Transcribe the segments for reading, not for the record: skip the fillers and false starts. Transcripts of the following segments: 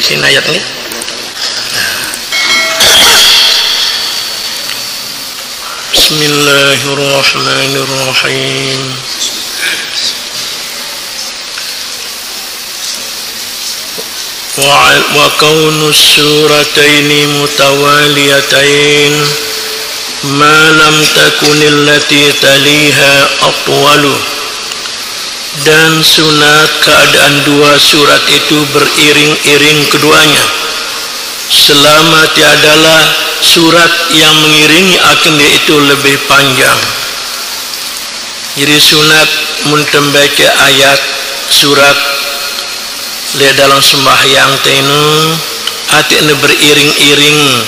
sini ayat ni. Bismillahirrahmanirrahim. Wa kaunus surataini mutawaliyatain ma lam takunil lati taliha atwalu. Dan sunat keadaan dua surat itu beriring-iring keduanya selama tiadalah surat yang mengiringi akhirnya itu lebih panjang. Jadi sunat membaca ayat surat le dalam sembahyang tenu atiknya beriring-iring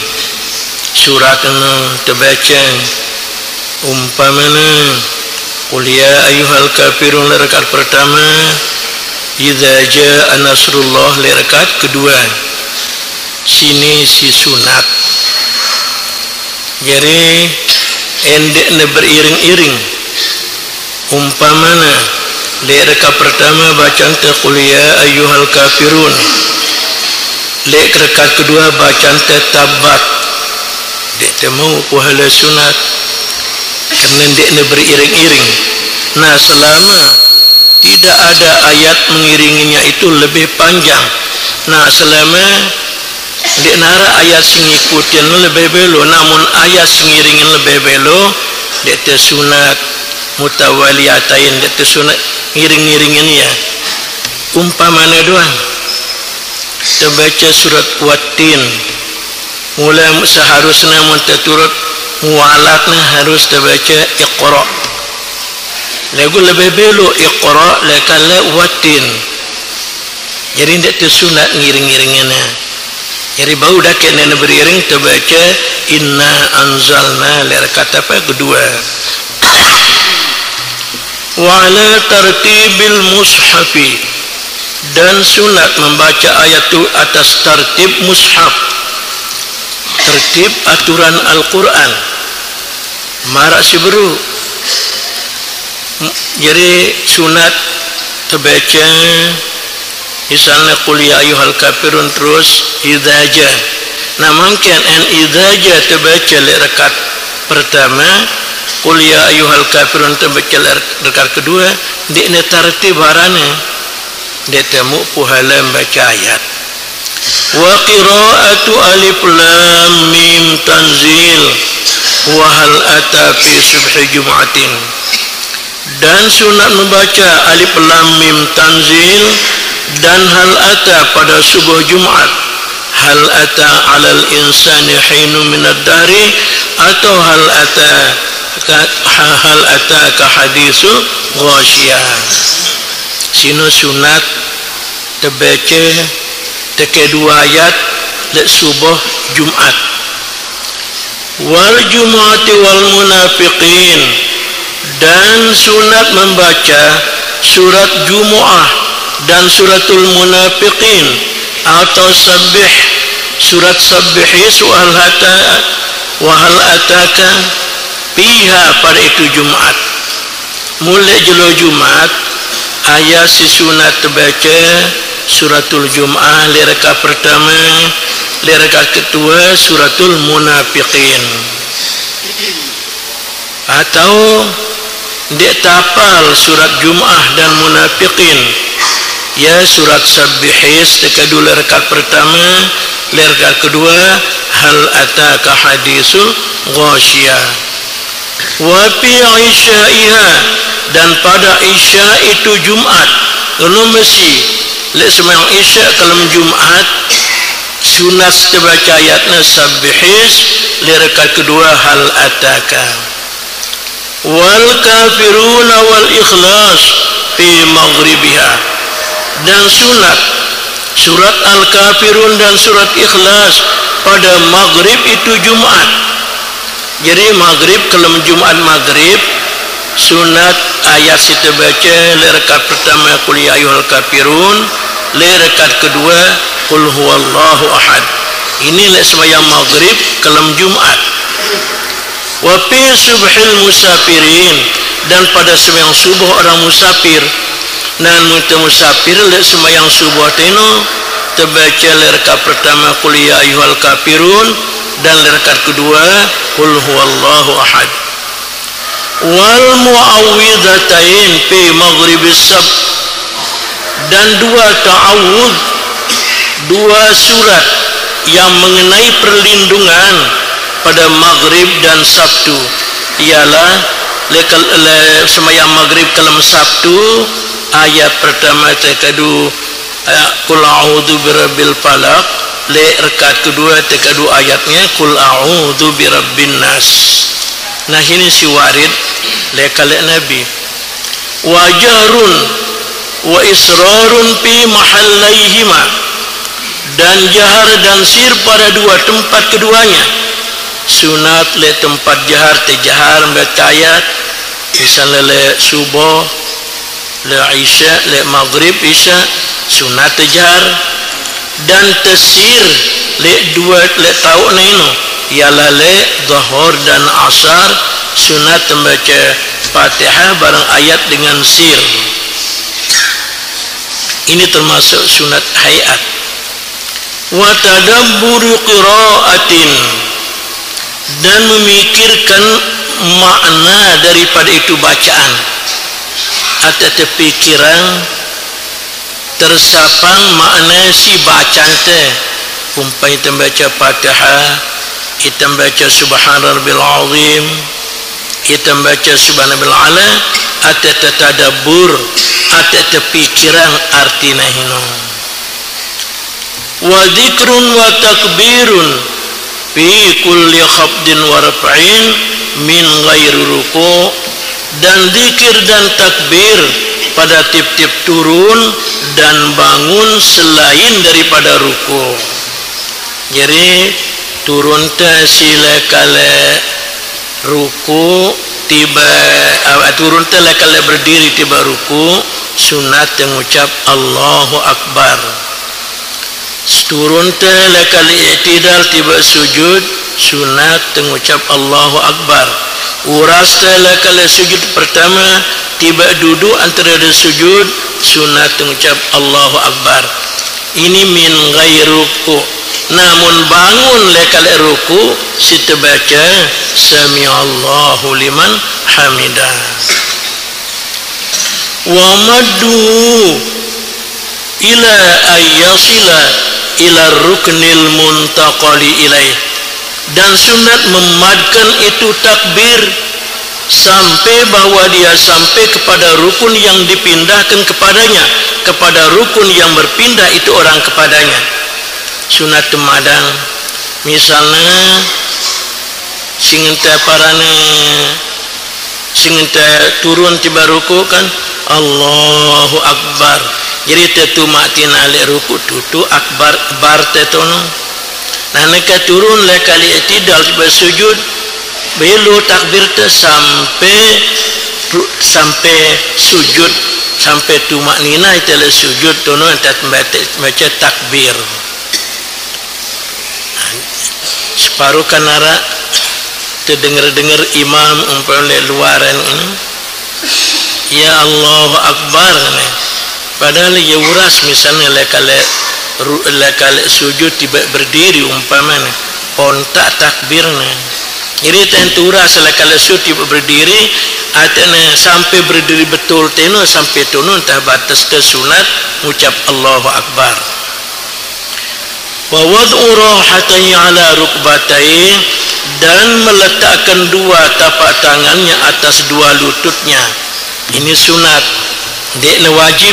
surat itu terbaca umpamanya Qul ya ayyuhal kafirun rakaat pertama, idza jaa nasrullah rakaat kedua. Sini si sunat. Jadi endeknya beriring-iring. Umpamana rakaat pertama bacaan qul ya ayyuhal kafirun. Rakaat kedua bacaan tabat. Dek temu pahala sunat. Kerana dia beriring-iring. Nah, selama tidak ada ayat mengiringinya itu lebih panjang. Nah, selama dia nara ayat sengikutin lebih belo, namun ayat sengiringin lebih belo, dia tersunat mutawaliyatain, dia tersunat ngiring-ngiringin ya. Umpamanya doang. Terbaca surat Wattin. Mulai seharusnya menturut mualatnya harus terbaca Iqra. Lagu lebih belo Iqra lekala Wattin. Jadi tidak tersunat ngiring-ngiringnya. Jadi bau dah kena beriring terbaca Inna anzalna rakaat apa kedua. Wa ala tartibil mushafi, dan sunat membaca ayat itu atas tertib mushaf. Tertib aturan Al-Quran marak si beru. Jadi sunat terbaca misalnya qul ya ayyuhal kafirun terus idzaja. Nah mungkin idzaja terbaca rakaat pertama, qul ya ayyuhal kafirun terbaca rakaat kedua, dia tertib barane dia temu pahala membaca ayat. Wa qira'atu alif lam mim tanzil wa hal ata fi subhi jum'atin, dan sunat membaca alif lam mim tanzil dan hal ata pada subuh Jumat. Hal ata alal insani hinu minad dahri, atau hal ata ka hadisu ghasyiyah. Sino sunat terbaca teke dua ayat le subuh Jumat. Wal jumu'ati wal munafiqin, dan sunat membaca surat Jumu'ah dan suratul munafiqin, atau sabbih, surat sabbihis wa hal ataka fiha pada itu Jumat. Mulai jelo Jumat ayat si sunat terbaca suratul Jum'ah rakaat pertama, rakaat kedua suratul munafiqin. Atau dia tapal surat Jum'ah dan munafiqin, ya surat sabbihis kedua rakaat pertama, rakaat kedua hal ataka hadisul ghasyiyah. Wa fi isya'iha, dan pada isya itu Jumat kalau mesti lek sembahyang isya kalau Jumat sunat terbaca ayatnya sabbihis, rakaat kedua hal ataka. Wal kafiruna wal ikhlas fi maghribiha, dan sunat surat al-kafirun dan surat ikhlas pada maghrib itu Jumat. Jadi maghrib kalau Jumat maghrib sunat ayat kita baca rakaat pertama qul ya ayyuhal kafirun, rakaat kedua qul huwallahu ahad. Ini sembahyang maghrib kalau Jumat. Wa fi subhil musafirin, dan pada sembahyang subuh orang musafir. Dan musafir sembahyang subuh teno terbaca rakaat pertama qul ya ayyuhal kafirun dan rakaat kedua qul huwallahu ahad. Wal muawwidzatain fi maghribis sabt, dan dua ta'awudz, dua surat yang mengenai perlindungan pada maghrib dan Sabtu, ialah semayang maghrib kalam Sabtu ayat pertama tekadu qul a'udzu birabbil falaq, le rakaat kedua tekadu ayatnya qul a'udzu birabbin nas. Nah ini si warid le kala Nabi. Wa jahrun wa israrun fi mahallaihima, dan jahar dan sir pada dua tempat keduanya. Sunat le tempat jahar jahar membaca ayat, misalnya le subuh, le isya, le maghrib isya sunat jahar, dan tesir le dua le tahu neno ialah le zuhur dan asar sunat membaca Fatihah barang ayat dengan sir. Ini termasuk sunat hayat. Wa tadabburu qiraatin, dan memikirkan makna daripada itu bacaan, atau pikiran tersapang makna si bacaan teh. Umpamanya kita baca Fatihah, kita baca Subhanarabbil azim, kita baca Subhanarabbil ala, atau tadabbur, atau pikiran artina hino. Wa dzikrun wa takbirun fi kulli khafdin wa raf'in min ghairi ruku', dan zikir dan takbir pada tip-tip turun dan bangun selain daripada ruku. Jadi turun teh sila kala ruku tiba turun teh kala berdiri tiba ruku sunat mengucap Allahu Akbar. Turun teh kala i'tidal tiba sujud sunat mengucap Allahu Akbar. Uras teh kala sujud pertama tiba duduk antara sujud sunat mengucap Allahu Akbar. Ini min ghairi ruku'. Namun bangun lekal ruku kita baca sami'allahu liman hamidah. Wa maddu ila ayyasila ila ruknil muntaqali ilaih, dan sunat memadkan itu takbir sampai bahwa dia sampai kepada rukun yang dipindahkan kepadanya, kepada rukun yang berpindah itu orang kepadanya. Sunat temadang misalnya singenta parane singenta turun tiba ruku kan Allahu Akbar, jadi tetu matin ale ruku tutu akbar bar tetono. Nah neka turun le kali i'tidal tiba sujud belu takbir te sampai sujud sampai tumak nina itale sujud tono entat baca takbir. Separuh kanara terdengar-dengar imam umpamanya luaran ini ya Allahu Akbar ne. Padahal ya uras misalnya lekale sujud tiba berdiri umpamanya pontak takbirnya. Jadi tentu uras lekale sujud tiba berdiri atene sampai berdiri betul teno sampai tunun tah batas ke sunat ucap Allahu Akbar. Wa wad'u rahatayhi ala rukbatayhi, dan meletakkan dua tapak tangannya atas dua lututnya. Ini sunat, dekna wajib.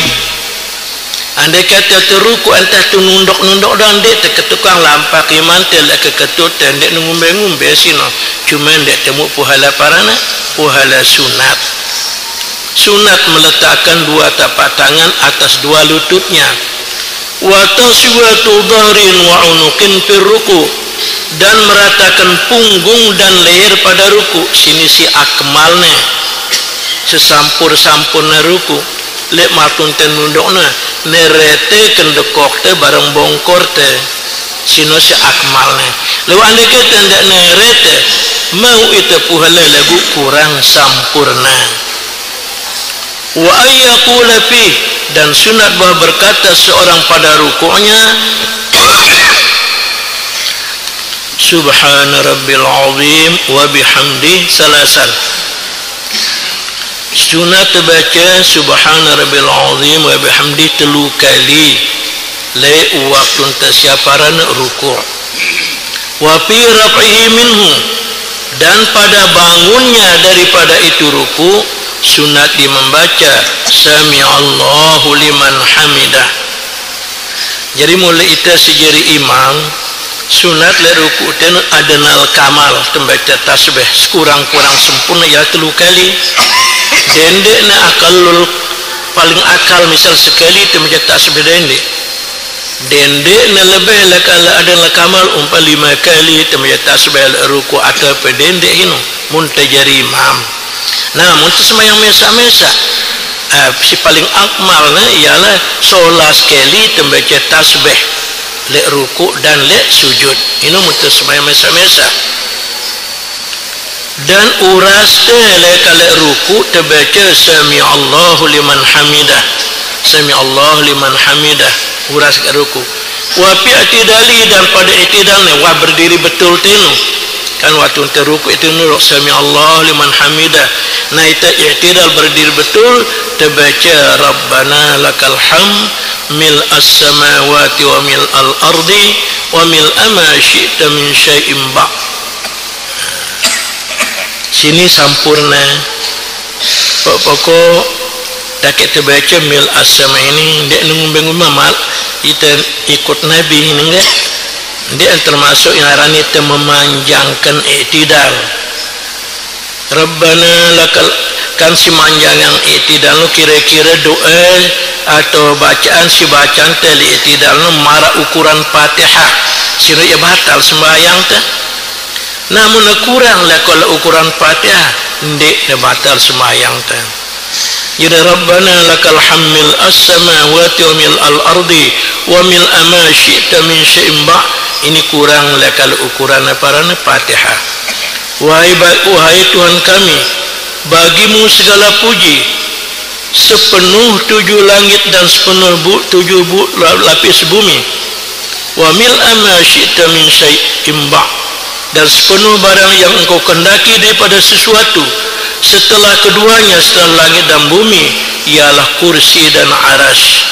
Andai kata teruku antah tu nunduk-nunduk dan dek teketukang lampak iman telak keketut dan dek ngumbe-ngumbe sino. Cuma dek temu puhala parana, puhala sunat. Sunat meletakkan dua tapak tangan atas dua lututnya. Wa taswatu dhahrin wa unuqin fir ruku, dan meratakan punggung dan leher pada ruku. Sini si akmalnya sesampur-sampurna ruku lek matun ten nundukna nerete kendekok te bareng bongkor te sino si akmalnya. Lewa ande kita ndak nerete mau itu puhala lagu kurang sampurna. wa ayyaqula fi, dan sunat bahawa berkata seorang pada rukuknya subhana rabbil azim wa bihamdi salasan. Sunat baca subhana rabbil azim wa bihamdi 3 kali le waktu tasyaparan rukuk. Wa fi raf'ihi minhu, dan pada bangunnya daripada itu ruku sunat dia membaca sami'allahu liman hamidah. Jadi mulai itu sejari imam sunat le ruku ten adenal kamal tembaca tasbih sekurang-kurang sempurna ya 3 kali. Dendek na akalul paling akal misal sekali tembaca tasbih dendek. Dendek na lebih lakala adenal kamal 5 kali tembaca tasbih ruku atau pedendek ino mun tajari imam. Nah, mun sembahyang mesa-mesa si paling akmal ialah 11 kali tembaca tasbih le ruku dan le sujud. Ini mutu sembahyang mesa-mesa. Dan uras le kala ruku terbaca sami'allahu liman hamidah. Sami'allahu liman hamidah. Uras ke ruku. Wa fi i'tidali, dan pada i'tidalnya wa berdiri betul tenu. Kan waktu teruku itu nuruk sami'allahu liman hamidah. Nah itu i'tidal berdiri betul terbaca rabbana lakal hamd mil as-samawati wa mil al-ardi wa mil ma syi'ta min syai'in ba'. Sini sampurna pokok dapat terbaca mil as-sama ini dia nunggu mamal kita ikut nabi ini enggak, dia termasuk yang arani itu memanjangkan i'tidal. Rabbana lakal, kan si manjang yang i'tidal kira-kira doa atau bacaan si bacaan tali i'tidal marah ukuran Fatihah sino ya batal sembahyang teh. Namun kurang lah kalau ukuran Fatihah ndik na batal sembahyang teh. Jadi Rabbana lakal hamil as-samawati wa mil al-ardi wa mil ma syi'ta min syai'in ba', ini kurang lah kalau ukuran aparana Fatihah. Wahai Tuhan kami, bagimu segala puji sepenuh 7 langit dan sepenuh 7 lapis bumi. Wa mil ma syi'ta min syai'in ba', dan sepenuh barang yang engkau kendaki daripada sesuatu setelah keduanya, setelah langit dan bumi, ialah kursi dan arash.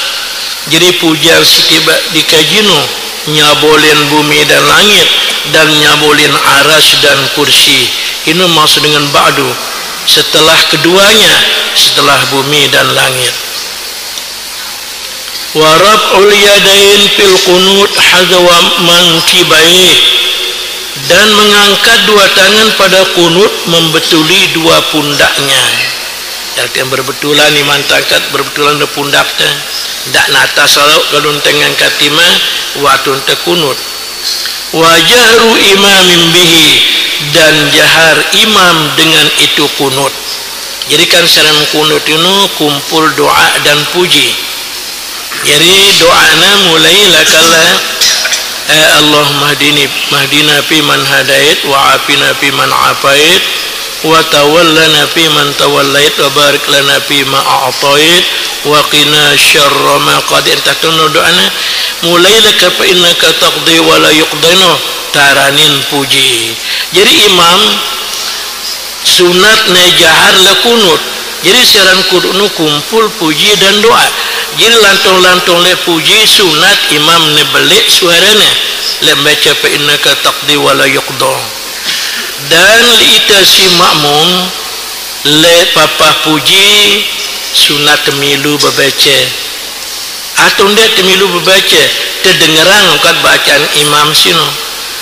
Jadi pujian setiba dikajino nyabolin bumi dan langit dan nyabolin arash dan kursi. Ini maksud dengan ba'du, setelah keduanya, setelah bumi dan langit. Wa raf'ul yadain fil qunut hadwa mankibaih, dan mengangkat 2 tangan pada kunut membetuli 2 pundaknya. Yang berbetulan iman tangkat berbetulan 2 pundaknya. Dak nata salau kalau tengah katima waktu te kunut. Wa jahru imamin bihi, dan jahar imam dengan itu kunut. Jadi kan saran kunut itu kumpul doa dan puji. Jadi doana mulai lakala Allahumma mahdina fi man hadait wa afina fi man afait wa tawallana fi man tawallait wa barik lana fi ma a'tait wa qina syarra ma qadait. Takunu doana mulai laka fa innaka taqdi wa la yuqdanu, taranin puji. Jadi imam sunat na jahar la kunut. Jadi saran kudunu kumpul puji dan doa. Jadi lantung-lantung le puji sunat imam ne belik suaranya le baca fa innaka taqdi wa la yuqda. Dan ita si makmum le papa puji sunat milu berbaca. Atau dia temilu berbaca terdengaran kat bacaan imam sino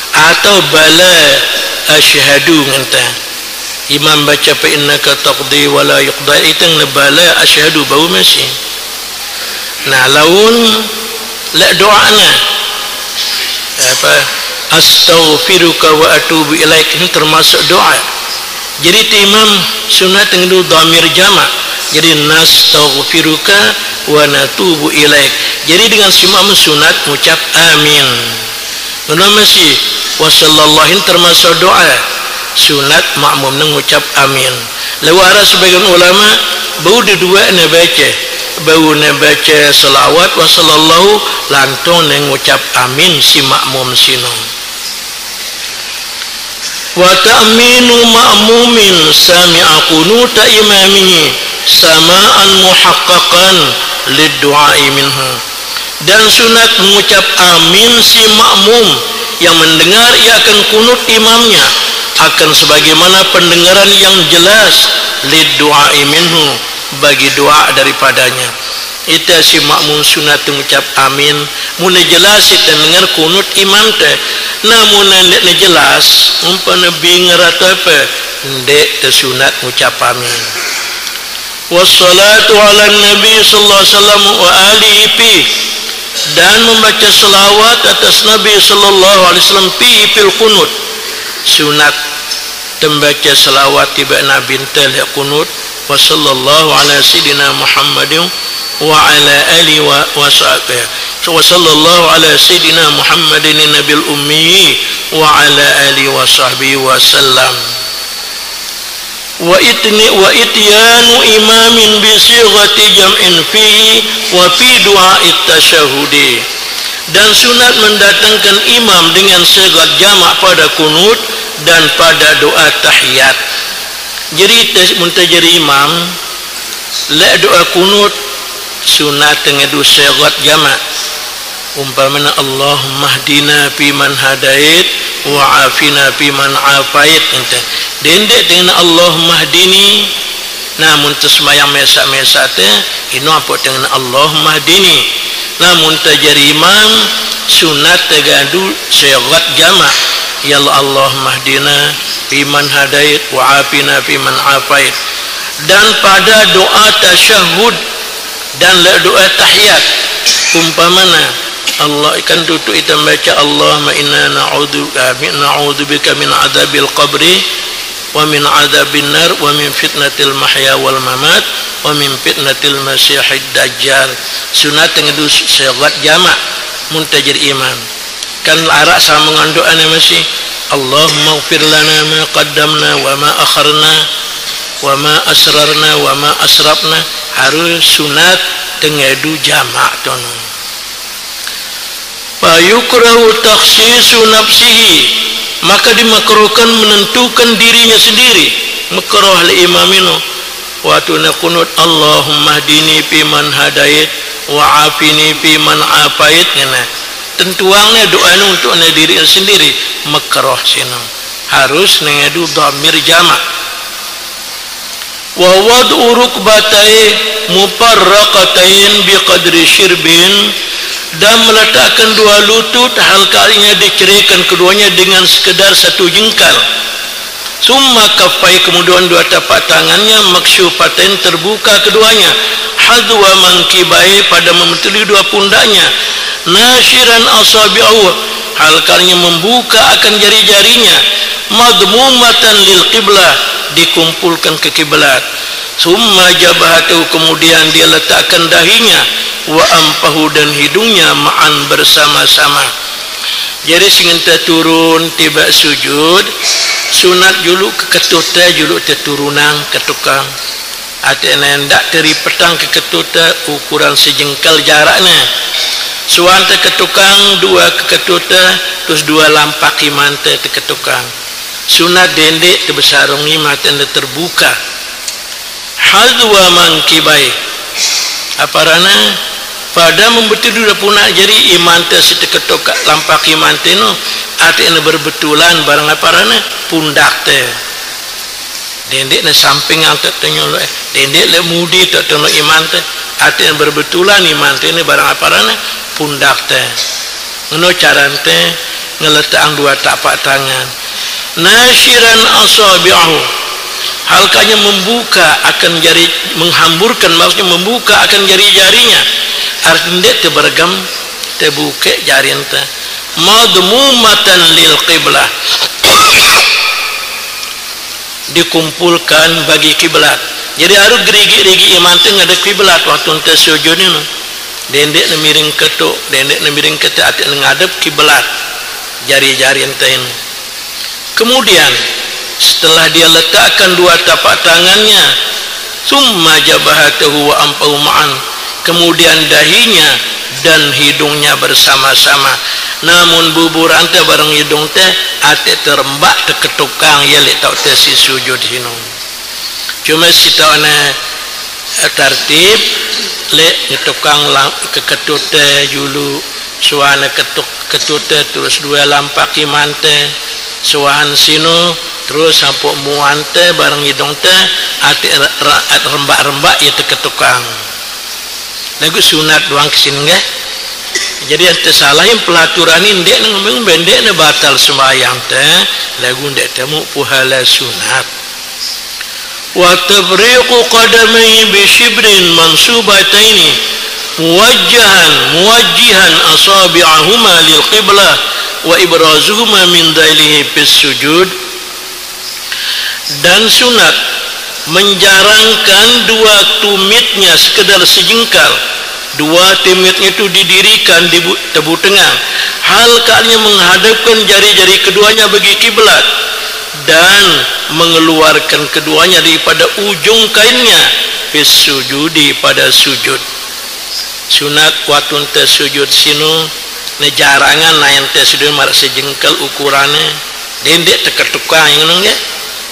atau bala asyhadu nganta. Imam baca fa innaka taqdi wa la yuqda, itu bala asyhadu bau masih. Nah laun la doanya apa astaghfiruka wa atubu ilaik, ini termasuk doa. Jadi imam sunat dengan dhamir jamak, jadi nastaghfiruka wa natubu ilaik. Jadi dengan imam sunat mengucap amin. Kenapa masih wa sallallahu, ini termasuk doa sunat makmum mengucap amin. Lalu ada sebagian ulama bau dua ne baca bau ne baca selawat wa sallallahu lantong ne ngucap amin si makmum sino. Wa ta'minu ma'mumin sami'a qunuta imamihi sama'an muhaqqaqan lid-du'a'i minhu. Dan sunat mengucap amin si makmum yang mendengar ia akan kunut imamnya akan sebagaimana pendengaran yang jelas lid-du'a'i minhu bagi doa daripadanya. Itu si makmum sunat mengucap amin mun jelas kita dengar kunut imam teh. Namun nek jelas umpana bingar atau apa ndek teh sunat mengucap amin. Wassalatu ala nabi sallallahu alaihi wasallam wa alihi fi, dan membaca selawat atas Nabi sallallahu alaihi wasallam fi fil qunut. Sunat membaca selawat tiba nabi tel qunut. Wa sallallahu ala sayidina Muhammadin wa ala alihi wa sahbihi. Wa sallallahu ala sayidina Muhammadin nabil ummi wa ala alihi wa sahbihi wa sallam. Wa ityanu imamin bi sighati jam'in fihi wa fi du'a'it tasyahudi. Dan sunat mendatangkan imam dengan sigat jamak pada kunut dan pada doa tahiyat. Jadi muntajir imam la doa kunut sunat dengan doa sigat jamak. Umpamana Allahumma hdina fi man hadait wa afina fi man afait ente. Dendek dengan Allahumma hdini, namun tersemayang mesa-mesa teh ino apa dengan Allahumma hdini. Namun tajari imam sunat tegadu sigat jamak. Ya Allahumma hdina fi man hadait wa afina fi man afait. Dan pada doa tasyahud dan doa tahiyat umpamana Allah ikan tutup kita baca Allahumma inna na'udzubika min adzabil qabri wa min adzabin nar wa min fitnatil mahya wal mamat wa min fitnatil masiihid dajjal. Sunat dengan sigat jamak muntajir imam. Kan arak sama dengan doa masih Allahumma ighfir lana ma qaddamna wa ma akharna wa ma asrarna wa ma asrafna. Harus sunat dengan jamak tono. Fa yukrahu takhsisu nafsihi, maka dimakruhkan menentukan dirinya sendiri. Makruh li imamino waktu nak kunut Allahumma hdini fi man hadait wa afini fi man afait ngana. Tentuannya doa untuk diri sendiri makruh sino. Harus ngadu dhamir jamak. Wa wad'u rukbatai mufarraqatain biqadri shirbin, dan meletakkan dua lutut hal kalinya diceraikan keduanya dengan sekedar satu jengkal. Summa kafai, kemudian dua tapak tangannya maksyufatain terbuka keduanya, hadwa mankibai pada memetuli dua pundaknya, nasyiran asabi'u hal kalinya membuka akan jari-jarinya, madmumatan lil qiblah dikumpulkan ke kiblat. Summa jabahatu, kemudian dia letakkan dahinya, wa ampahu dan hidungnya ma'an bersama-sama. Jadi singenta turun tiba sujud sunat juluk ke ketuta juluk teturunang ke tukang atena ndak teri petang ke ketuta ukuran sejengkal jaraknya. Suante ke tukang dua ke ketuta terus dua lampak imante ke tukang. Sunat dendek tebesarungi mata terbuka. Hadwa mangkibai aparana pada membetul dua punak jadi imante seteketok lampak imante no artinya berbetulan barang aparana pundak teh dendek na samping angkat tenyol dendek le mudi tak tono imante artinya berbetulan imante ni barang aparana pundak teh ngono carante ngeletak dua tapak tangan. Nasyiran asabi'ahu, halkanya membuka akan jari, menghamburkan maksudnya membuka akan jari-jarinya. Artinya tebergam tebuka jari ente madmumatan lil qiblah dikumpulkan bagi kiblat. Jadi harus gerigi-gerigi iman teh ngada kiblat waktu ente sujud ni dendek na miring ketuk dendek na miring ketuk ati ngadep kiblat jari-jari ente ini. Kemudian setelah dia letakkan dua tapak tangannya thumma jabahatahu wa ampahu ma'an, kemudian dahinya dan hidungnya bersama-sama. Namun bubur ante bareng hidung teh ate terembak te ketukang ya le tau teh si sujud hinu. Cuma si tauna tertib le ketukang ke ketut teh julu suana ketuk ketut teh terus dua lampaki mante suan sino terus sampuk muante bareng hidung teh ate rembak-rembak ya te ketukang. Lagu sunat doang kesini nggak? Jadi yang tersalahin pelaturan ini dek ngomong bendek ne batal sembahyang teh lagu dek temu puhala sunat. Wa tabriqu qadamai bi shibrin mansubataini muwajjihan asabi'ahuma lil qiblah wa ibrazuhuma min dailihi bis sujud. Dan sunat menjarangkan dua tumitnya sekedar sejengkal. Dua tumitnya itu didirikan di tebu tengah, hal keadaannya menghadapkan jari-jari keduanya bagi kiblat dan mengeluarkan keduanya daripada ujung kainnya bis sujudi pada sujud. Sunat watun te sujud sinu nejarangan nayan te sujud marak sejengkal ukurannya dendek teketukang yang nunggu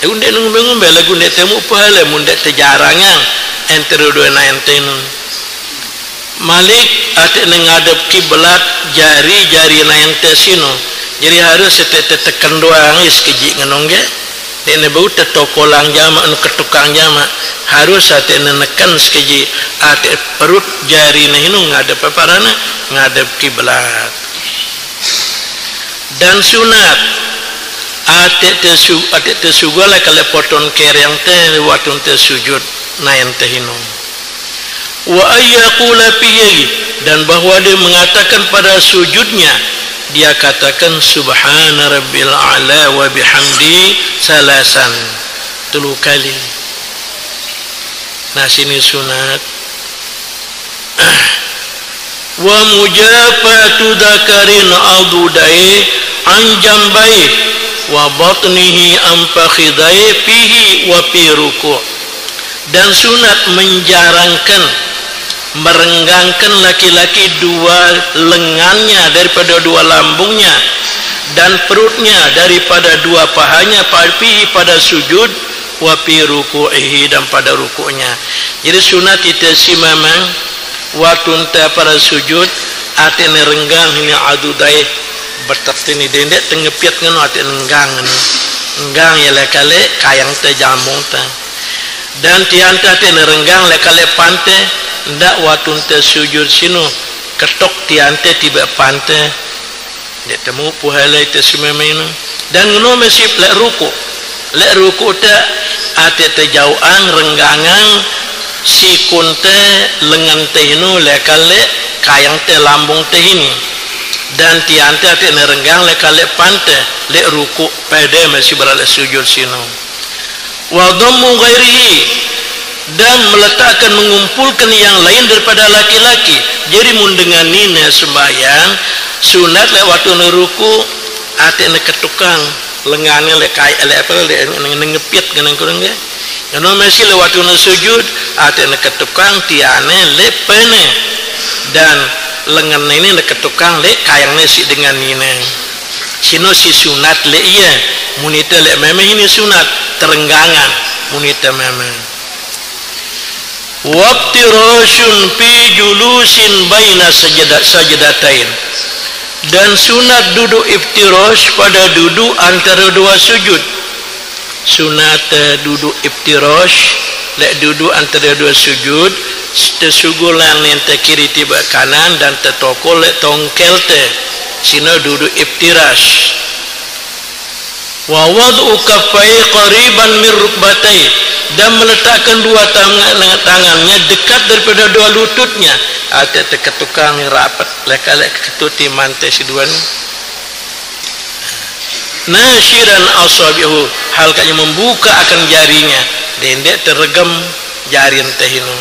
undek nunggu lagu ndek temu pahala mundek tejarangan antara dua nayan tenu Malik ate ngadep kiblat jari-jari nayan te sinu. Jadi harus tekan doang is keji ngenong ge. Dene bau tetokolang jama anu ketukang jama. Harus ate nenekan sekeji ate perut jari na hinu ngadep paparana ngadep kiblat. Dan sunat ate tesugala kale poton kereng teh watun te sujud nayan te hinu. Wa ayyaqula fihi, dan bahwa dia mengatakan pada sujudnya dia katakan subhana rabbil a'la wa bihamdi salasan 3 kali. Nah sini sunat. Wa mujafatu dzakarin adudai an jambai wa batnihi am fakhidai fihi wa fi ruku'. Dan sunat menjarangkan merenggangkan laki-laki dua lengannya daripada dua lambungnya dan perutnya daripada dua pahanya pada sujud wa fi ruku'ihi dan pada rukuknya. Jadi sunat itu si memang waktu pada sujud atene renggang ini adudai bertertini dendek tengepiat ngono atene enggang ya lekale kayang te jamung ta dan tianta atene renggang lekale pante ndak watun te sujud sinu ketok tiante tiba pante dia temu puhalai te sememenu dan ngono mesip lek ruku te ate te jauang renggangan sikun te lengan te hinu lekale kayang te lambung te ini dan tiante ate nerenggang lekale pante lek ruku pede masih berada sujud sinu wa dhammu ghairihi, dan meletakkan mengumpulkan yang lain daripada laki-laki. Jadi mundengan nina sembahyang sunat lewat ruku ate ne ketukang lengane le kai le apa le ngepit ngeneng kurang ge ngono masih lewat sujud ate ne ketukang tiane le pene dan lengan ini le ketukang le kayangnya si dengan nina sino si sunat le iya munita le memang ini sunat terenggangan munita memang. Waqtirashun fi julusin baina sajdatain, dan sunat duduk iftirash pada duduk antara dua sujud. Sunat duduk iftirash lek duduk antara dua sujud tesugulan ente kiri tiba kanan dan tetokol lek tongkel te sino duduk iftirash. Wa wad'u kaffai qariban min rukbatai, dan meletakkan dua tangannya dekat daripada dua lututnya. Ada teketukang rapat lek-lek ketuti mante si dua ni. Nasyiran asabihu, hal kanya membuka akan jarinya. Dendek terregam jari entahinu.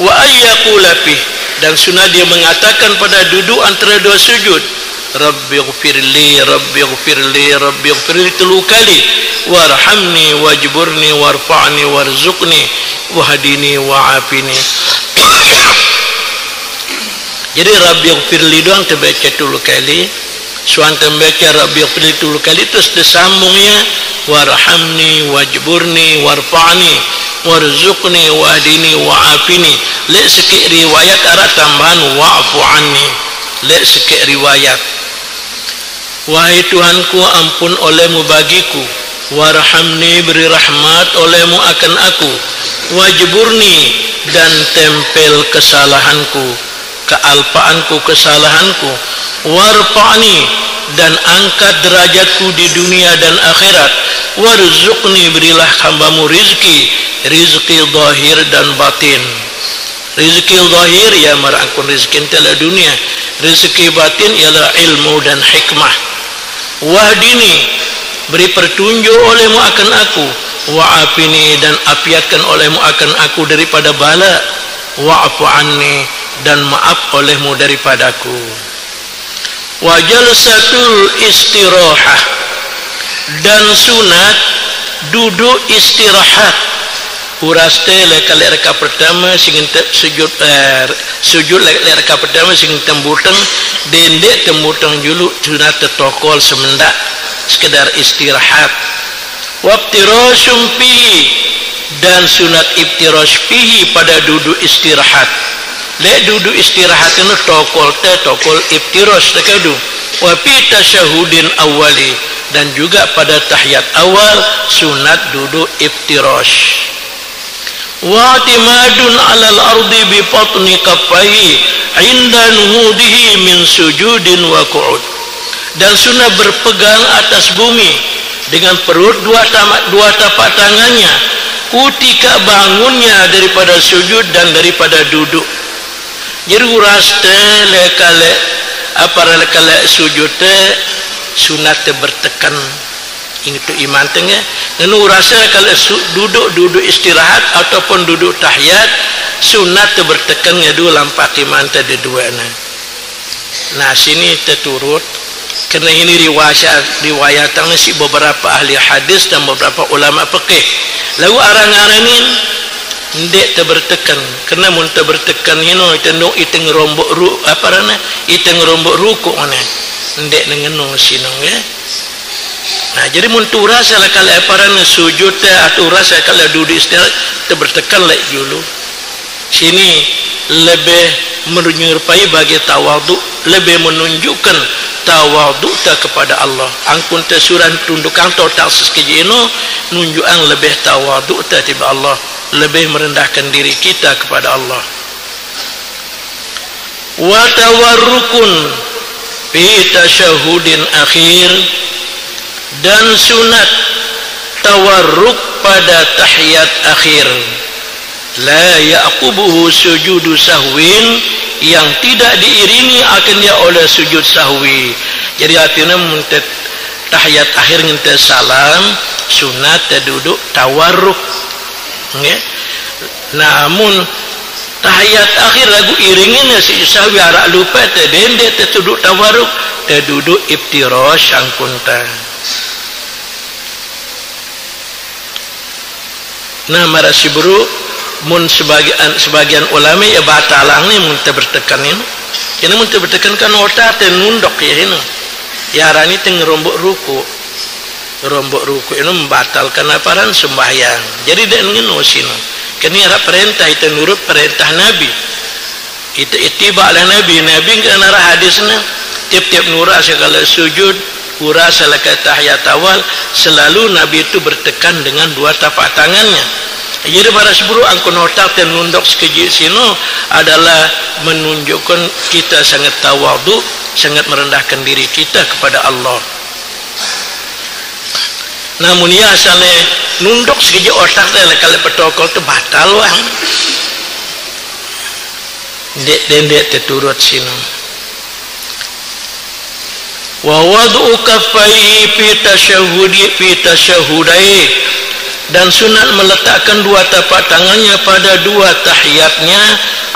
Wa ayyaqula fih, dan sunah dia mengatakan pada duduk antara dua sujud. Rabbighfirli Rabbighfirli Rabbighfirli 3 kali, warhamni wajburni warfa'ni warzuqni wahdini wa'afini. Jadi Rabbighfirli doang terbaca 3 kali, suan terbaca Rabbighfirli 3 kali, terus disambungnya warhamni wajburni warfa'ni warzuqni wahdini wa'afini. Lek sikit riwayat ada tambahan wa'fu anni. Lek sikit riwayat, wahai Tuhanku, ampun olehmu bagiku, warhamni, beri rahmat olehmu akan aku, wajburni, dan tempel kesalahanku, kealpaanku, kesalahanku, warfa'ni, dan angkat derajatku di dunia dan akhirat, warzuqni, berilah hambamu rizki, rizki zahir dan batin. Rizki zahir ya merangkul rizki antara dunia, rizki batin ialah ilmu dan hikmah. Wahdini, beri petunjuk olehmu akan aku, wa'afini, dan apiatkan olehmu akan aku daripada bala, wa'fu anni, dan maaf olehmu daripadaku. Wa jalsatul istirahah, dan sunat duduk istirahat. Uras teh kali reka pertama singin sujud reka pertama singin tembuteng dendek tembuteng dulu sunat tetokol semendak sekedar istirahat. Wabtirashum fihi, dan sunat ibtirash fihi pada duduk istirahat. Lek duduk istirahat itu tokol ibtirash tekadu. Wa fi tasyahudin awali, dan juga pada tahiyat awal sunat duduk ibtirash. Wa'timadun 'alal ardi bi batni kaffaihi 'inda nuhudihi min sujudin wa qu'ud, dan sunnah berpegang atas bumi dengan perut dua tapak tangannya ketika bangunnya daripada sujud dan daripada duduk. Jadi uras teh lekale apa lekale sujud teh sunat teh bertekan itu iman tengah ngenu rasa kalau duduk istirahat ataupun duduk tahiyat sunat teh bertekan ngadu lampak iman teh dua-duana. Nah sini terturut karena ini riwayatan si beberapa ahli hadis dan beberapa ulama fikih. Lalu arang-arangin ndek teh bertekan karena mun teh bertekan hino tendung iteng rombok ruku mana ndek ngenu sinong ya. Nah jadi muntu rasa kalau aparan sujud atau rasa kalau duduk istirahat terbertekan lek dulu. Sini lebih menyerupai bagi tawadhu, lebih menunjukkan tawadhu kepada Allah. Angkun tesuran tundukan total sekejino nunjukan lebih tawadhu tiba Allah, lebih merendahkan diri kita kepada Allah. Wa tawarrukun fi tasyahudin akhir, dan sunat tawarruk pada tahiyat akhir. La yaqubuhu sujudu sahwin, yang tidak diiringi akan dia oleh sujud sahwi. Jadi artinya tahiyat akhir ngente salam sunat duduk tawarruk ya. Namun tahiyat akhir lagu iringnya si sahwi arak lupa dendek duduk tawarruk duduk iftirash angkunta. Nah marasi buru mun sebagian ulama ya batalang ni mun bertekan ini. Kini mun bertekan kan otak nundok ya ini. Ya rani teng rombok ruku ini membatalkan aparan sembahyang. Jadi dia ngenu sino. Kini ada perintah itu nurut perintah Nabi. Itu ittiba ala Nabi kana hadisnya tiap-tiap nurut segala sujud urasa laka tahiyat awal selalu Nabi itu bertekan dengan dua tapak tangannya. Jadi para seburu angkun otak dan nundok sekejap sino adalah menunjukkan kita sangat tawadhu, sangat merendahkan diri kita kepada Allah. Namun ya asalnya nundok sekejap otak kalau petokol itu batal wang. Dek terturut sino. Wa wad'u kaffaihi fi tasyahudai, dan sunat meletakkan dua tapak tangannya pada dua tahiyatnya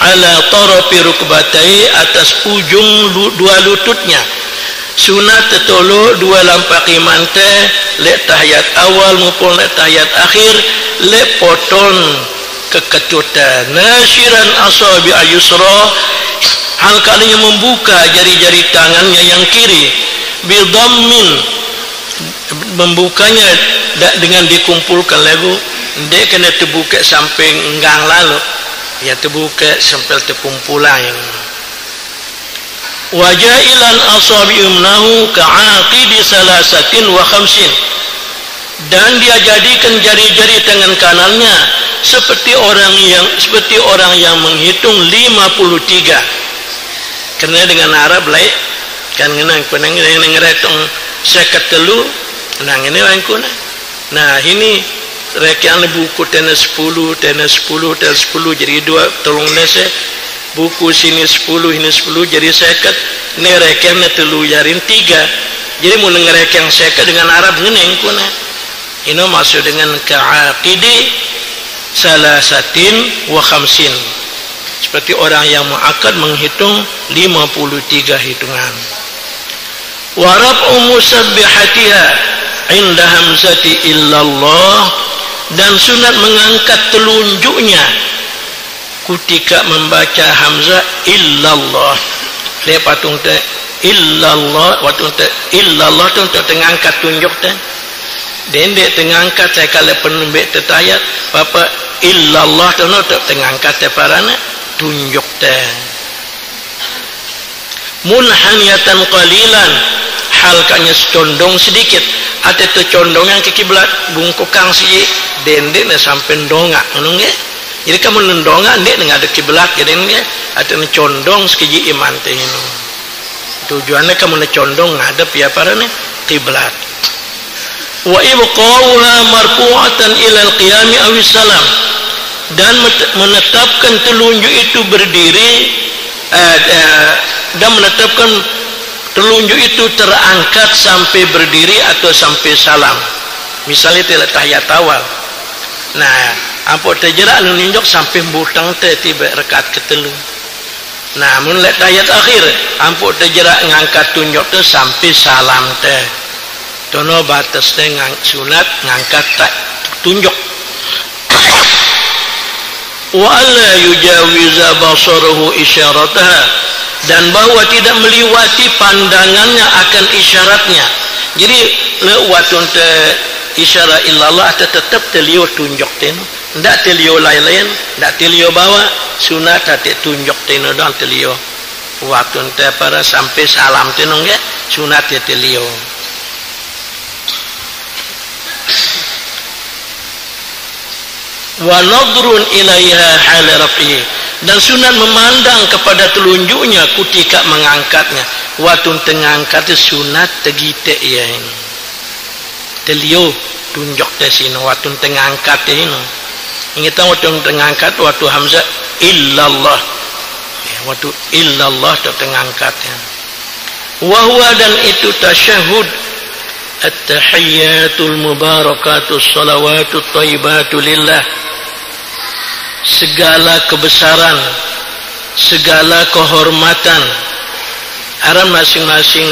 ala tarafi rukbatai, atas ujung dua lututnya. sunat tetolo dua lampakiman teh lek tahiyat awal maupun lek tahiyat akhir lek poton keketutan nasyiran asabi ayusra hal kalinya membuka jari-jari tangannya yang kiri bidhammin membukanya dengan dikumpulkan lagu dia kena terbuka sampai enggang lalu ya terbuka sampai terkumpulan yang wajailan asabi'umnahu ka'aqidi salasatin wa khamsin dan dia jadikan jari-jari tangan kanannya seperti orang yang menghitung 53 karena dengan Arab lain kan ngenang ngeretong seket telu nang ini wangkuna nah ini rekan buku tenas 10 jadi dua tolong nese buku sini 10 ini 10 jadi seket ini rekan telu jarin 3 jadi mau ngerek yang seket dengan Arab ngeneng kuna ini masuk dengan ka'aqidi salasatin wa khamsin seperti orang yang mu'akkad menghitung 53 hitungan wa raf'u musabbihatiha inda hamzati illallah dan sunat mengangkat telunjuknya ketika membaca hamzah illallah dia patung teh illallah waktu teh illallah tu untuk mengangkat tunjuk teh dendek mengangkat saya kalau penembek tetayat apa illallah tu untuk mengangkat teh parana tunjuk teh munhaniyatan qalilan halkanya condong sedikit ada tu condong yang ke kiblat bungkukang si dendek sampai dongak nunggu jadi kamu nendonga ndek dengan ada kiblat jadi ini ada condong sekiji iman teh ini tujuannya kamu condong ngadep ya para nih kiblat wa ibqauha marfu'atan ila al-qiyam aw salam dan menetapkan telunjuk itu berdiri dan menetapkan telunjuk itu terangkat sampai berdiri atau sampai salam misalnya tidak tahiyat awal nah ampun terjerak nunjuk sampai butang teh tiba rekat ketelu namun lek tahiyat akhir ampun terjerak ngangkat tunjuk teh sampai salam teh tono batas teh sunat ngangkat tunjuk wa alla yujawiza basaruhu isyarataha dan bahwa tidak meliwati pandangannya akan isyaratnya jadi lewatun teh isyarat illallah tetap telio tunjuk teh ndak telio lain-lain ndak telio bawa sunat tadi tunjuk teh dan telio waktu teh para sampai salam teh nongge sunat teh telio wa nadrun ilaiha hal rafi dan sunat memandang kepada telunjuknya ketika mengangkatnya waktu tengangkat sunat tegite ya ini telio tunjuk teh sini waktu tengangkat ini ingat waktu tengangkat waktu hamzah illallah ya, waktu illallah tengangkatnya wahwa dan itu tasyahud at-tahiyyatul mubarakatus salawatut thayyibatu lillah segala kebesaran segala kehormatan aran masing-masing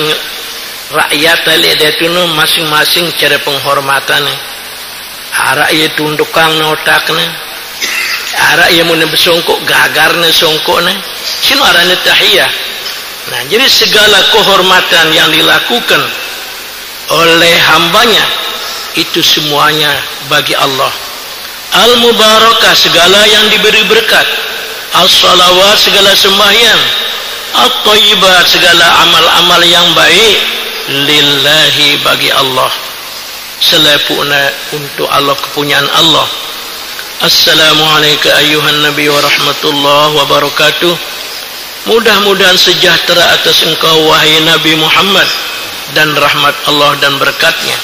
rakyat dia itu masing-masing cara penghormatan rakyat tundukang notaknya rakyat mun besongkok gagarnya songkoknya sino arane tahiyah nah jadi segala kehormatan yang dilakukan oleh hambanya itu semuanya bagi Allah al-mubarakah segala yang diberi berkat as-salawat segala sembahyang at-thayyibat segala amal-amal yang baik lillahi bagi Allah selepuna untuk Allah kepunyaan Allah assalamualaikum ayyuhan nabi wa rahmatullahi wa barakatuh mudah-mudahan sejahtera atas engkau wahai Nabi Muhammad dan rahmat Allah dan berkatnya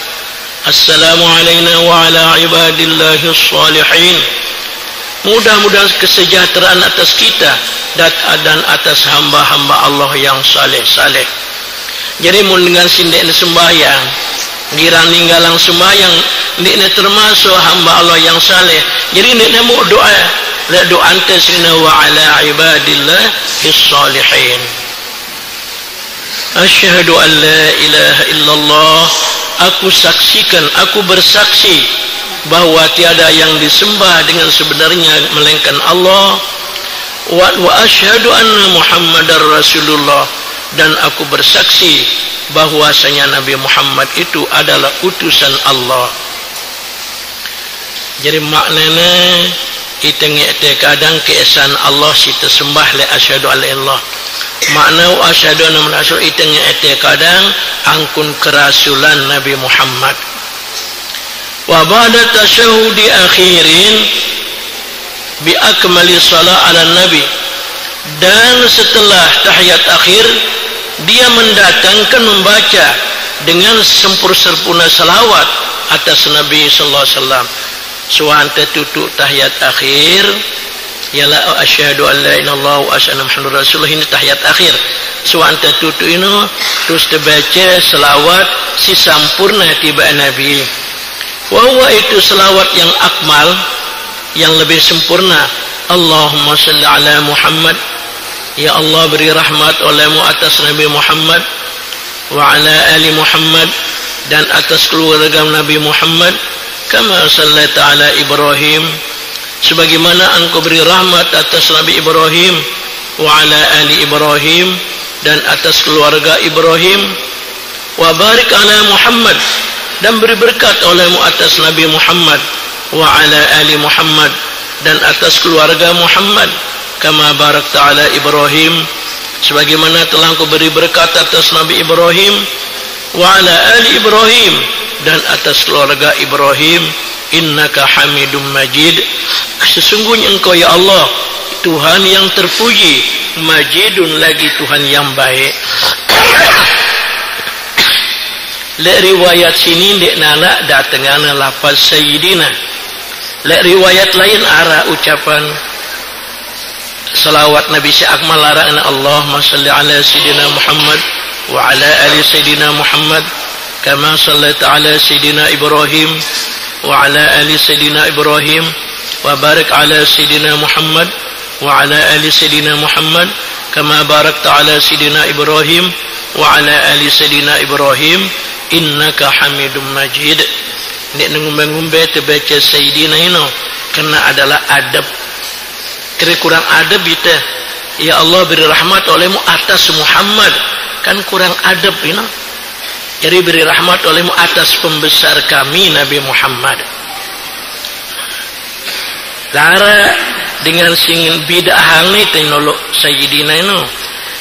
assalamualaikum wa ala ibadillahis salihin mudah-mudahan kesejahteraan atas kita dan atas hamba-hamba Allah yang saleh-saleh jadi mun dengan sindek sembahyang girang ninggalang sembahyang ini termasuk hamba Allah yang saleh jadi ini mau doa ante sina wa ala ibadillahis salihin Asyhadu an la ilaha illallah, aku saksikan, aku bersaksi bahwa tiada yang disembah dengan sebenarnya melainkan Allah. Wa asyhadu anna Muhammadar Rasulullah, dan aku bersaksi bahwasanya Nabi Muhammad itu adalah utusan Allah. Jadi maknanya kita ngete kadang keesan Allah kita sembah le asyhadu alla ilallah. Makna asyhadu anna Muhammadar itu ngete kadang angkun kerasulan Nabi Muhammad. Wa ba'da tasyahudi akhirin bi akmali salat ala nabi, dan setelah tahiyat akhir dia mendatangkan membaca dengan sempurna salawat atas Nabi sallallahu alaihi wasallam. Suante tutup tahiyat akhir ialah asyhadu an la ilaha illallah wa asyhadu anna Muhammadar Rasulullah, ini tahiyat akhir. Suante tutup ini terus dibaca selawat si sampurna tiba Nabi. Wa huwa itu selawat yang akmal, yang lebih sempurna. Allahumma salli ala Muhammad, ya Allah beri rahmat olehmu atas Nabi Muhammad, wa ala ali Muhammad, dan atas keluarga Nabi Muhammad, kama sallaita ala Ibrahim, sebagaimana engkau beri rahmat atas Nabi Ibrahim, wa ala ali Ibrahim, dan atas keluarga Ibrahim, wa barik ala Muhammad, dan beri berkat olehmu atas Nabi Muhammad, wa ala ali Muhammad, dan atas keluarga Muhammad, kama barakta ala Ibrahim, sebagaimana telah engkau beri berkat atas Nabi Ibrahim, wa ala ali Ibrahim, dan atas keluarga Ibrahim, innaka hamidum majid, sesungguhnya engkau ya Allah Tuhan yang terpuji, majidun lagi Tuhan yang baik. Le riwayat sini dek nana datangana lafaz sayyidina. Le riwayat lain arah ucapan salawat Nabi Syakmal larang Allahumma salli ala sayyidina Muhammad wa ala ali sayyidina Muhammad kama sallaita ala sayyidina Ibrahim wa ala ali sayyidina Ibrahim wa barik ala sayyidina Muhammad wa ala ali sayyidina Muhammad kama barakta ala sayyidina Ibrahim wa ala ali sayyidina Ibrahim innaka hamidum majid. Nek ngumbe-ngumbe terbaca sayyidina ini kena adalah adab. Kira kurang adab kita, ya Allah beri rahmat olehmu atas Muhammad, kan kurang adab ini. Jadi beri rahmat olehmu atas pembesar kami Nabi Muhammad. Lara dengan singin bid'ah ni tenolok sayyidina ini.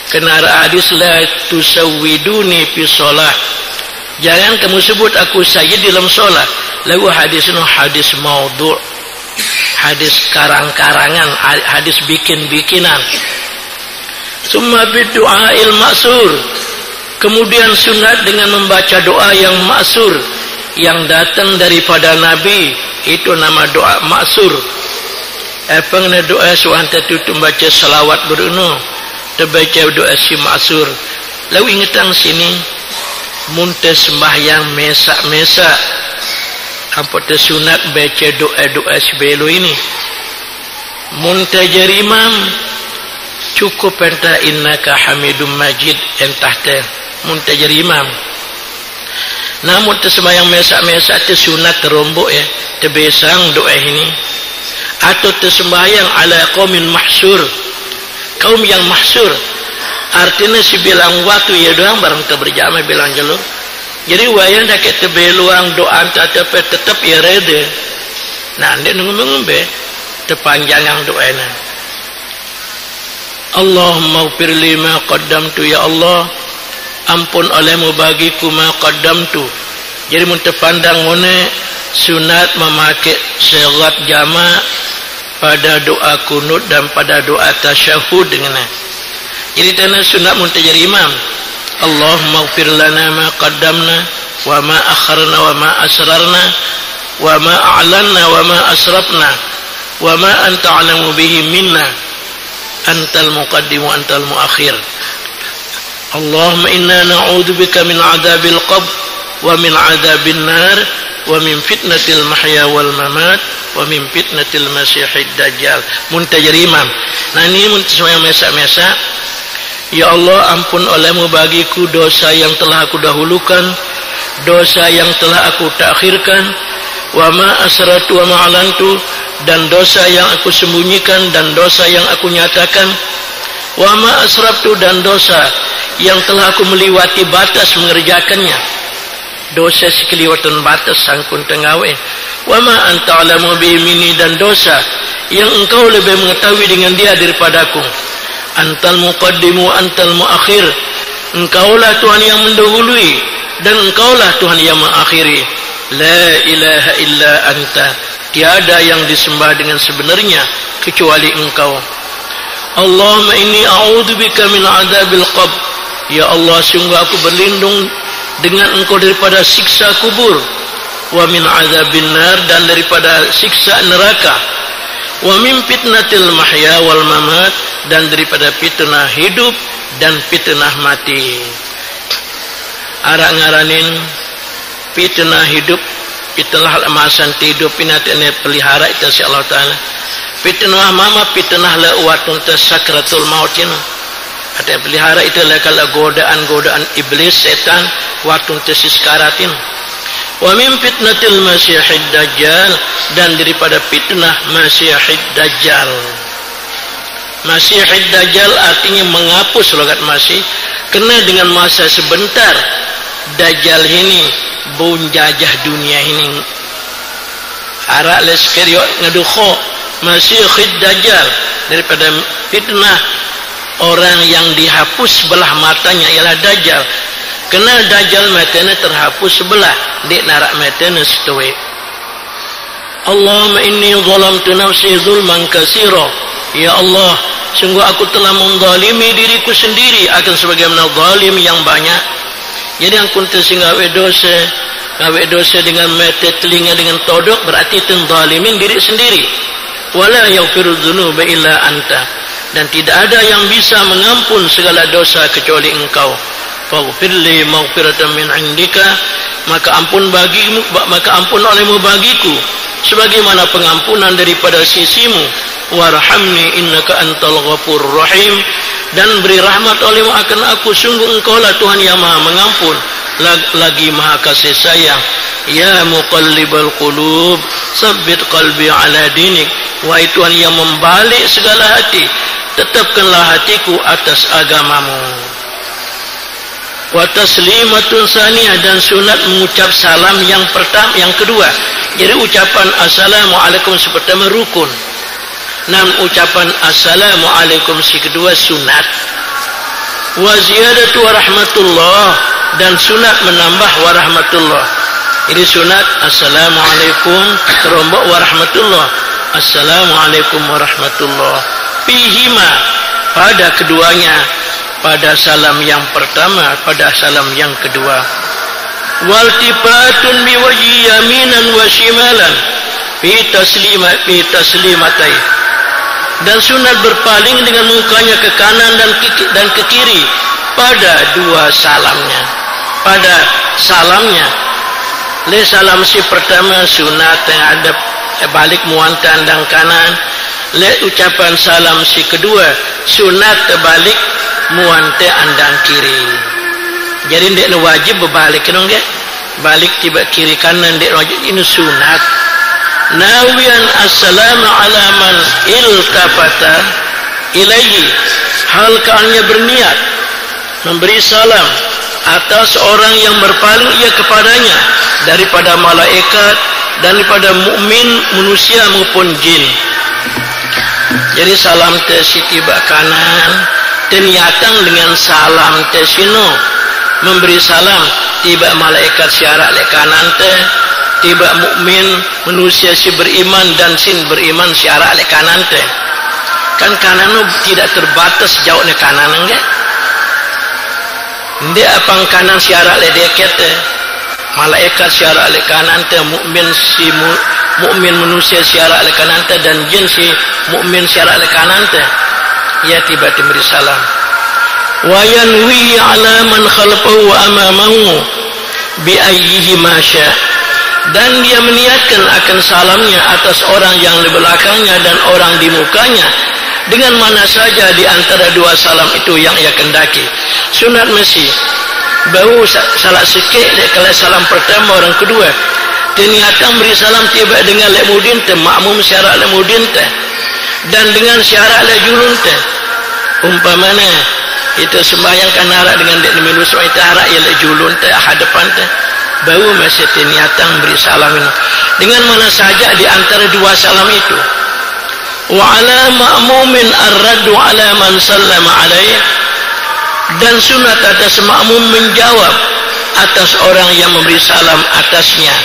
Kena hadis la tusawwiduni fi shalah. Jangan kamu sebut aku sayyid dalam solat. Lalu hadis ini hadis maudhu', hadis karang-karangan, hadis bikin-bikinan. Summa bidu'ail ma'sur, kemudian sunat dengan membaca doa yang ma'sur, yang datang daripada Nabi, itu nama doa ma'sur. Apakah doa suanta tutup baca salawat beruno, terbaca doa si ma'sur. Lalu ingatan sini munte sembahyang mesak-mesak apa tersunat baca doa-doa sebelum ini. Munte jarimam cukup entah innaka hamidum majid entah teh munte jarimam. Namun tersembahyang mesak-mesak tersunat terombok ya terbesang doa ini, atau tersembahyang ala qaumin mahsyur, kaum yang mahsyur. Artinya si bilang waktu ya doang barang terberjamah bilang jalur. Jadi wayan dah kita beluang doa tetap ya reda. Nah, anda ngombe terpanjangan doanya. Allahumma ighfir li ma qaddamtu, ya Allah ampun olehmu bagiku ma qaddamtu. Jadi mun terpandang mone sunat memakai sigat jama pada doa kunut dan pada doa tasyahud dengannya. Jadi tanah sunat muntajar imam. Allahumma ighfir lana ma qaddamna wa ma akharna wa ma asrarna wa ma a'lanna wa ma asrafna wa ma anta a'lamu bihi minna antal muqaddim wa antal muakhir. Allahumma inna na'udzubika min 'adzabil qabr wa min 'adzabin nar wa min fitnatil mahya wal mamat wa min fitnatil masiihid dajjal. Muntajar imam. Nah ini muntajar mesak-mesak Ya Allah, ampun olehmu bagiku dosa yang telah aku dahulukan, dosa yang telah aku takhirkan, wa ma asrartu wa ma alantu, dan dosa yang aku sembunyikan dan dosa yang aku nyatakan, wa ma asraftu, dan dosa yang telah aku melewati batas mengerjakannya, dosa sekeliwatan batas sangkun tengawe, wa ma anta alamu bihi minni, dan dosa yang engkau lebih mengetahui dengan dia daripadaku. Antal muqaddimu antal muakhir, engkaulah Tuhan yang mendahului dan engkaulah Tuhan yang mengakhiri. La ilaha illa anta, tiada yang disembah dengan sebenarnya kecuali engkau. Allahumma inni a'udzubika min adzabil qabr, ya Allah, sungguh aku berlindung dengan engkau daripada siksa kubur, wa min adzabin nar, dan daripada siksa neraka, wa min fitnatil mahya wal mamat, dan daripada fitnah hidup dan fitnah mati. Arak ngaranin fitnah hidup itulah amasan hidup pinatene pelihara itu si Allah Taala. Fitnah mama fitnah lewatun tasakratul mautin, ada pelihara itulah kalau godaan iblis setan watun tasiskaratin. Wa min fitnatil masihid dajjal, dan daripada fitnah masihid dajjal. Masihid dajjal artinya menghapus logat masih, kena dengan masa sebentar. Dajjal ini bunjajah dunia ini. Arak leskeriok ngedukho masihid dajjal, daripada fitnah orang yang dihapus sebelah matanya ialah dajjal. Kena dajjal matanya terhapus sebelah, di narak matanya setwe. Allahumma inni zalamtu nafsi zulman katsira, ya Allah, sungguh aku telah menzalimi diriku sendiri akan sebagaimana zalim yang banyak. Jadi angkun tersingawe dosa dengan mata telinga dengan todok, berarti tenzalimin diri sendiri. Wala yaghfiru dzunuba illa anta, dan tidak ada yang bisa mengampun segala dosa kecuali engkau. Faghfirli maghfiratan min indika, maka ampun olehmu bagiku sebagaimana pengampunan daripada sisimu. Warhamni innaka antal ghafurur rahim, dan beri rahmat olehmu akan aku, sungguh engkaulah Tuhan yang maha mengampun lagi maha kasih sayang. Ya muqallibal qulub tsabbit qalbi ala dinik, wahai Tuhan yang membalik segala hati, tetapkanlah hatiku atas agamamu. Wa taslimatun saniyah, dan sunat mengucap salam yang pertama, yang kedua. Jadi ucapan assalamualaikum pertama rukun, namun ucapan assalamualaikum si kedua sunat. Wa ziyadatu warahmatullah, dan sunat menambah warahmatullah. Jadi sunat assalamualaikum terombak warahmatullah, assalamualaikum warahmatullah. Fihima, pada keduanya, pada salam yang pertama, pada salam yang kedua. Waltifatun biwajhi yaminan wa shimalan fi taslimatai, dan sunat berpaling dengan mukanya ke kanan dan ke kiri pada dua salamnya. Pada salamnya, le salam si pertama sunat yang ada balik muantan dan kanan. Le ucapan salam si kedua sunat terbalik muante andang kiri. Jadi ndek wajib berbalik dong dia. Balik tiba kiri kanan ndek wajib, ini sunat. Nawiyan assalamu ala man iltafata ilaihi, hal kaannya berniat memberi salam atas orang yang berpaling ia kepadanya daripada malaikat dan daripada mukmin manusia maupun jin. Jadi salam tiba kanan ternyata dengan salam sino memberi salam tiba malaikat syarat le kanan tiba mukmin manusia si beriman dan sin beriman syarat le kanan kan kanan tidak terbatas jauh le kanan enggak ndek apang kanan syarat le deket malaikat syarat le kanan mukmin si mukmin manusia syarat le kanan dan jin si mukmin syarat le kanan ya tiba memberi salam. Wa yanwi ala man khalfahu wa amamahu bi ayyihi ma sya, dan dia meniatkan akan salamnya atas orang yang di belakangnya dan orang di mukanya dengan mana saja di antara dua salam itu yang ia kendaki. Sunat mesti bau salat sikit kalau salam pertama orang kedua. Niatan beri salam tiba dengan lemudin teh makmum syarat lemudin teh dan dengan syarat lejulun teh. Umpamanya itu sembahyang kan harak dengan dek nemilu semua itu harak ya lejulun teh hadapan teh bau masih niatan beri salam ini dengan mana saja di antara dua salam itu. Wa ala ma'mumin ar-raddu ala man sallama alaih, dan sunat atas makmum menjawab atas orang yang memberi salam atasnya.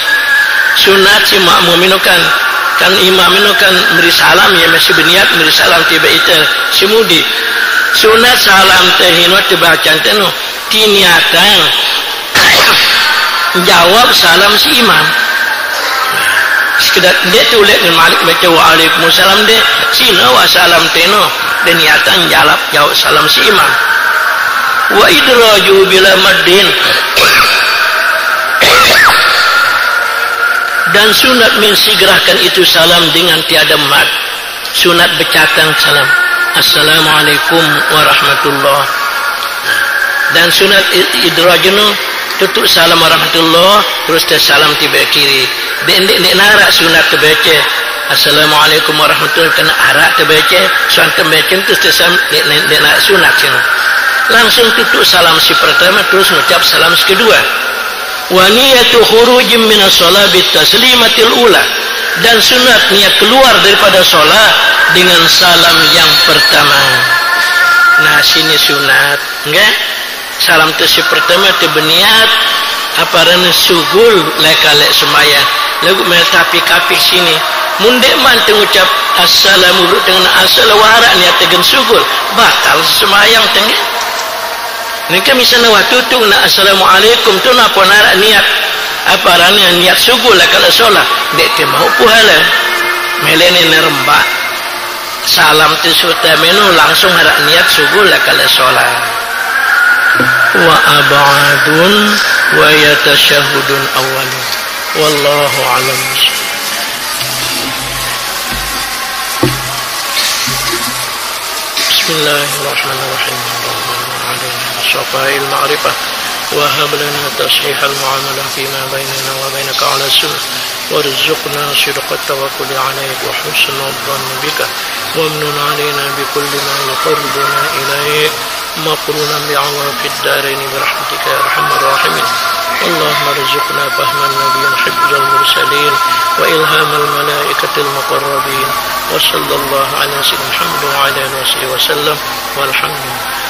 Sunat si makmum itu kan imam itu kan beri salam ya masih berniat beri salam tiba itu semudi. Sunat salam teh hino dibacaan teh no tiniatan jawab salam si imam. Sekedar dia tu lihat dengan Malik baca waalaikumsalam dia sino wa salam teno dan niatan jawab salam si imam. Wa idraju bila maddin, dan sunat mensigrahkan itu salam dengan tiada mad. Sunat bercatang salam assalamualaikum warahmatullah, dan sunat idrajunu tutup salam warahmatullah terus dia salam tiba kiri. Dek narak sunat terbaca assalamualaikum warahmatullah kena arak terbaca sunat terbaca terus dia salam dek narak sunat sini. Langsung tutup salam si pertama terus mengucap salam si kedua. Wa niyatu khurujin minas shalah bit taslimatil ula, dan sunat niat keluar daripada solat dengan salam yang pertama. Nah sini sunat enggak salam tu si pertama tu berniat aparan sugul lekalek sembahyang lagu tapi kapik sini mundek man mengucap assalamu dengan asal warak niat tegen sugul batal sembahyang tengah. Nika misalnya waktu tu nak assalamualaikum tu napa nak niat aparannya niat sugul lah kalau solat dek te mau puhala melene nerembak salam tu suta menu langsung harap niat sugul lah kalau solat. Wa ab'adun wa yatashahudun awalun wallahu alam. Bismillahirrahmanirrahim. صفاء المعرفة وهب لنا تصحيح المعاملة فيما بيننا وبينك على السنة وارزقنا صدق التوكل عليك وحسن الظن بك وامنن علينا بكل ما يقربنا إليك مقرونا بعواف الدارين برحمتك يا أرحم الراحمين. اللهم ارزقنا فهم النبي حفظ المرسلين وإلهام الملائكة المقربين وصلى الله على سيدنا محمد وعلى آله وصحبه وسلم والحمد لله.